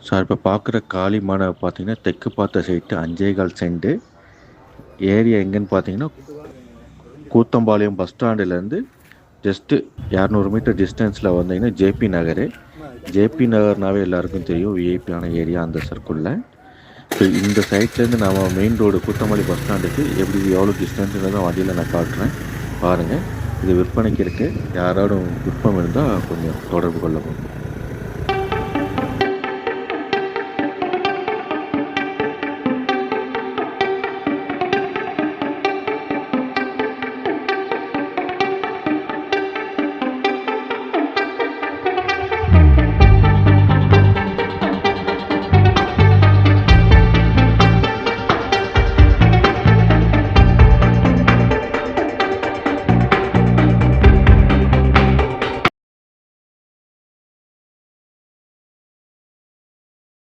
Sir இப்போ பார்க்குற காலி மனை பார்த்தீங்கன்னா தெற்கு பார்த்த சைட்டு 5.25 சென்ட். ஏரியா எங்கேன்னு பார்த்தீங்கன்னா கூத்தம்பாளையம் பஸ் ஸ்டாண்டுலேருந்து ஜஸ்ட்டு 200 மீட்டர் டிஸ்டன்ஸில் வந்தீங்கன்னா ஜேபி நகர். ஜேபி நகர்னாவே எல்லாருக்கும் தெரியும், விஐபியான ஏரியா அந்த சர்க்கிளில். ஸோ இந்த சைட்லேருந்து நம்ம மெயின் ரோடு கூத்தம்பாளி பஸ் ஸ்டாண்டுக்கு எப்படி எவ்வளோ டிஸ்டன்ஸுங்கிறத வண்டியில் நான் காட்டுறேன் பாருங்கள். இது விற்பனைக்கு இருக்குது. யாராலும் விருப்பம் இருந்தால் கொஞ்சம் தொடர்பு கொள்ளவும்.